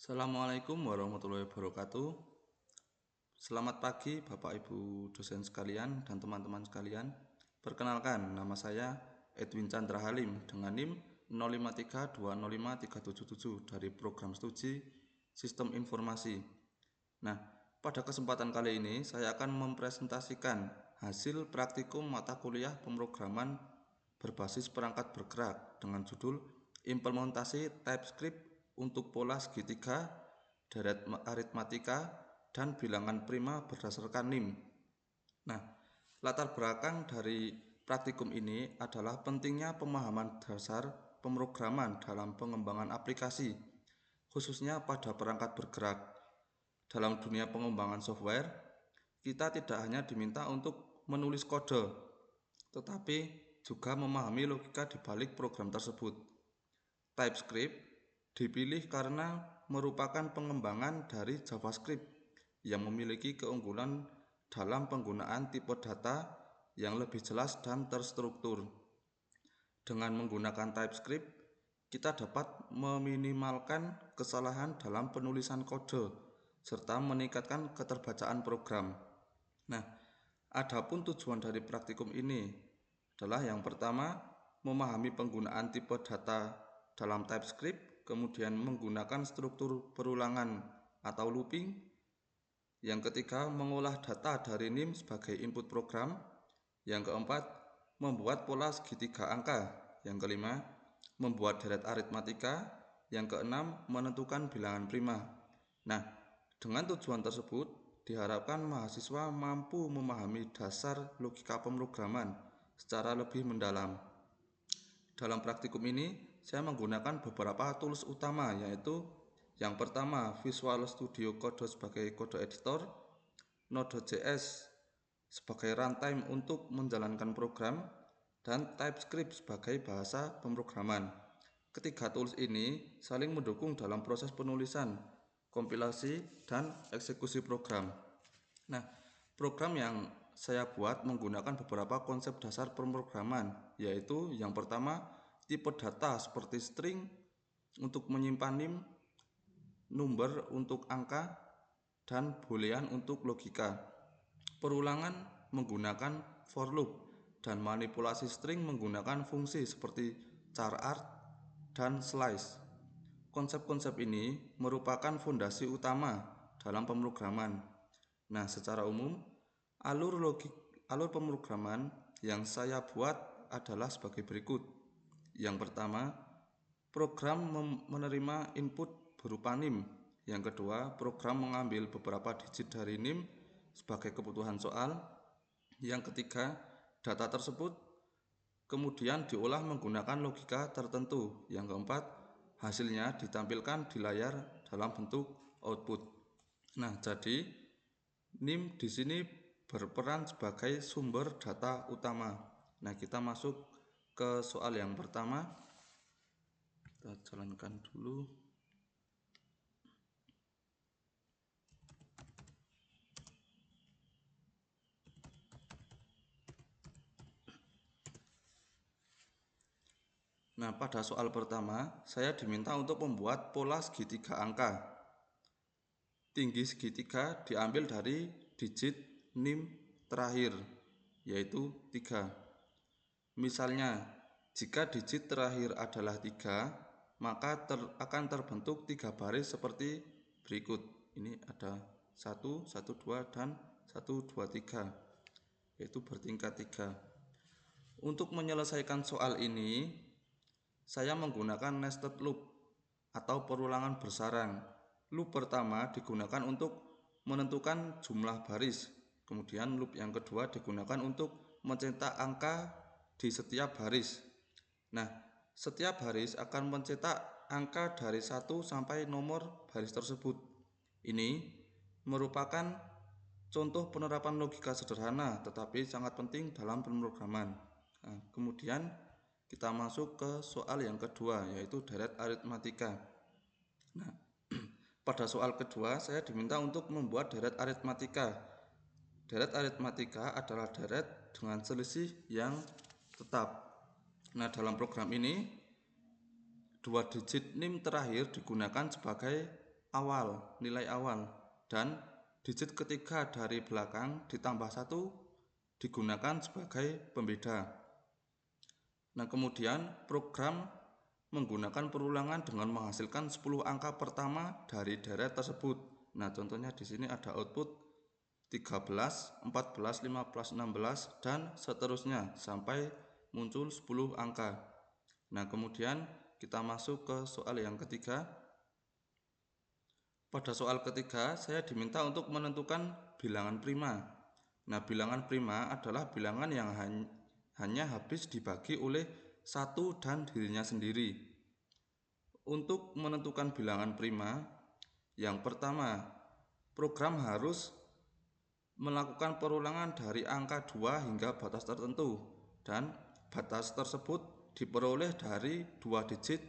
Assalamualaikum warahmatullahi wabarakatuh. Selamat pagi Bapak Ibu dosen sekalian dan teman-teman sekalian. Perkenalkan, nama saya Edwin Chandra Halim dengan NIM 0532053777 dari program studi Sistem Informasi. Nah, pada kesempatan kali ini saya akan mempresentasikan hasil praktikum mata kuliah pemrograman berbasis perangkat bergerak dengan judul Implementasi TypeScript untuk pola segitiga, deret aritmatika, dan bilangan prima berdasarkan NIM. Nah, latar belakang dari praktikum ini adalah pentingnya pemahaman dasar pemrograman dalam pengembangan aplikasi, khususnya pada perangkat bergerak. Dalam dunia pengembangan software, kita tidak hanya diminta untuk menulis kode, tetapi juga memahami logika di balik program tersebut. TypeScript dipilih karena merupakan pengembangan dari JavaScript yang memiliki keunggulan dalam penggunaan tipe data yang lebih jelas dan terstruktur. Dengan menggunakan TypeScript, kita dapat meminimalkan kesalahan dalam penulisan kode serta meningkatkan keterbacaan program. Nah, adapun tujuan dari praktikum ini adalah yang pertama, memahami penggunaan tipe data dalam TypeScript, kemudian menggunakan struktur perulangan atau looping. Yang ketiga, mengolah data dari NIM sebagai input program. Yang keempat, membuat pola segitiga angka. Yang kelima, membuat deret aritmatika. Yang keenam, menentukan bilangan prima. Nah, dengan tujuan tersebut, diharapkan mahasiswa mampu memahami dasar logika pemrograman secara lebih mendalam. Dalam praktikum ini, saya menggunakan beberapa tools utama, yaitu yang pertama Visual Studio Code sebagai kode editor, Node.js sebagai runtime untuk menjalankan program, dan TypeScript sebagai bahasa pemrograman. Ketiga tools ini saling mendukung dalam proses penulisan, kompilasi, dan eksekusi program. Nah, program yang saya buat menggunakan beberapa konsep dasar pemrograman, yaitu yang pertama tipe data seperti string untuk menyimpan NIM, number untuk angka, dan boolean untuk logika. Perulangan menggunakan for loop dan manipulasi string menggunakan fungsi seperti charart dan slice. Konsep-konsep ini merupakan fondasi utama dalam pemrograman. Nah, secara umum, alur pemrograman yang saya buat adalah sebagai berikut. Yang pertama, program menerima input berupa NIM. Yang kedua, program mengambil beberapa digit dari NIM sebagai kebutuhan soal. Yang ketiga, data tersebut kemudian diolah menggunakan logika tertentu. Yang keempat, hasilnya ditampilkan di layar dalam bentuk output. Nah, jadi NIM di sini berperan sebagai sumber data utama. Nah, kita masuk ke soal yang pertama. Kita jalankan dulu. Nah, pada soal pertama, saya diminta untuk membuat pola segitiga angka. Tinggi segitiga diambil dari digit NIM terakhir, yaitu 3. Misalnya, jika digit terakhir adalah 3, maka akan terbentuk 3 baris seperti berikut. Ini ada 1, 1, 2, dan 1, 2, 3, yaitu bertingkat 3. Untuk menyelesaikan soal ini, saya menggunakan nested loop atau perulangan bersarang. Loop pertama digunakan untuk menentukan jumlah baris. Kemudian loop yang kedua digunakan untuk mencetak angka di setiap baris. Nah, setiap baris akan mencetak angka dari 1 sampai nomor baris tersebut. Ini merupakan contoh penerapan logika sederhana tetapi sangat penting dalam pemrograman. Nah, kemudian kita masuk ke soal yang kedua, yaitu deret aritmatika. Nah, pada soal kedua saya diminta untuk membuat deret aritmatika. Deret aritmatika adalah deret dengan selisih yang tetap. Nah, dalam program ini 2 digit NIM terakhir digunakan sebagai nilai awal, dan digit ketiga dari belakang ditambah 1 digunakan sebagai pembeda. Nah, kemudian program menggunakan perulangan dengan menghasilkan 10 angka pertama dari deret tersebut. Nah, contohnya di sini ada output 13, 14, 15, 16 dan seterusnya sampai muncul 10 angka. Nah, kemudian kita masuk ke soal yang ketiga. Pada soal ketiga, saya diminta untuk menentukan bilangan prima. Nah, bilangan prima adalah bilangan yang hanya habis dibagi oleh 1 dan dirinya sendiri. Untuk menentukan bilangan prima, yang pertama, program harus melakukan perulangan dari angka 2 hingga batas tertentu, dan batas tersebut diperoleh dari 2 digit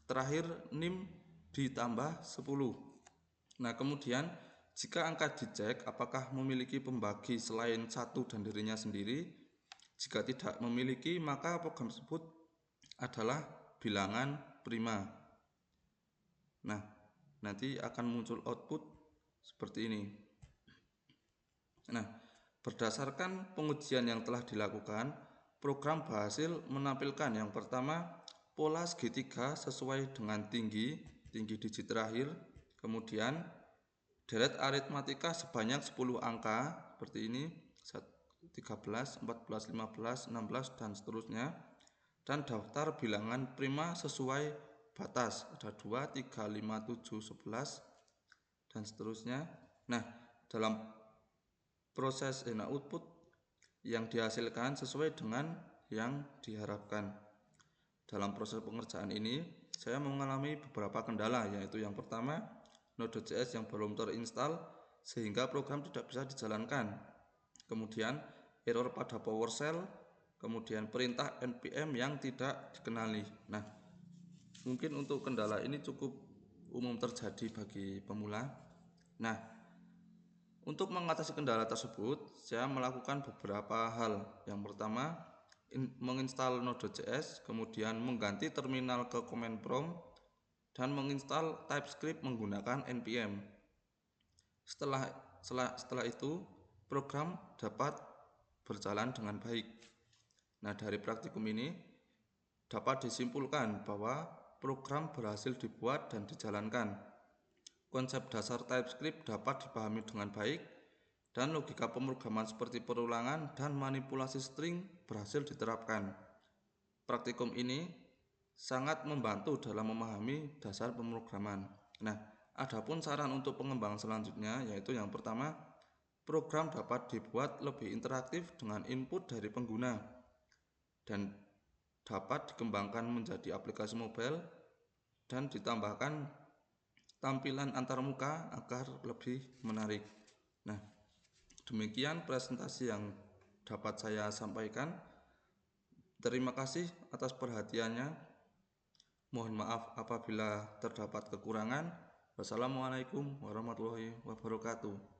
terakhir NIM ditambah 10. Nah, kemudian jika angka dicek apakah memiliki pembagi selain 1 dan dirinya sendiri. Jika tidak memiliki, maka program tersebut adalah bilangan prima. Nah, nanti akan muncul output seperti ini. Nah, berdasarkan pengujian yang telah dilakukan, program berhasil menampilkan yang pertama, pola segitiga sesuai dengan tinggi digit terakhir, kemudian deret aritmatika sebanyak 10 angka seperti ini, 13, 14, 15, 16 dan seterusnya, dan daftar bilangan prima sesuai batas, ada 2, 3, 5, 7, 11 dan seterusnya. Nah, dalam proses output yang dihasilkan sesuai dengan yang diharapkan. Dalam proses pengerjaan ini, saya mengalami beberapa kendala, yaitu yang pertama, Node.js yang belum terinstall sehingga program tidak bisa dijalankan. Kemudian error pada PowerShell, kemudian perintah npm yang tidak dikenali. Nah, mungkin untuk kendala ini cukup umum terjadi bagi pemula. Nah, untuk mengatasi kendala tersebut, saya melakukan beberapa hal. Yang pertama, menginstal Node.js, kemudian mengganti terminal ke command prompt, dan menginstal TypeScript menggunakan npm. Setelah itu, program dapat berjalan dengan baik. Nah, dari praktikum ini dapat disimpulkan bahwa program berhasil dibuat dan dijalankan. Konsep dasar TypeScript dapat dipahami dengan baik, dan logika pemrograman seperti perulangan dan manipulasi string berhasil diterapkan. Praktikum ini sangat membantu dalam memahami dasar pemrograman. Nah, adapun saran untuk pengembangan selanjutnya, yaitu yang pertama, program dapat dibuat lebih interaktif dengan input dari pengguna dan dapat dikembangkan menjadi aplikasi mobile dan ditambahkan tampilan antarmuka agar lebih menarik. Nah, demikian presentasi yang dapat saya sampaikan. Terima kasih atas perhatiannya. Mohon maaf apabila terdapat kekurangan. Wassalamualaikum warahmatullahi wabarakatuh.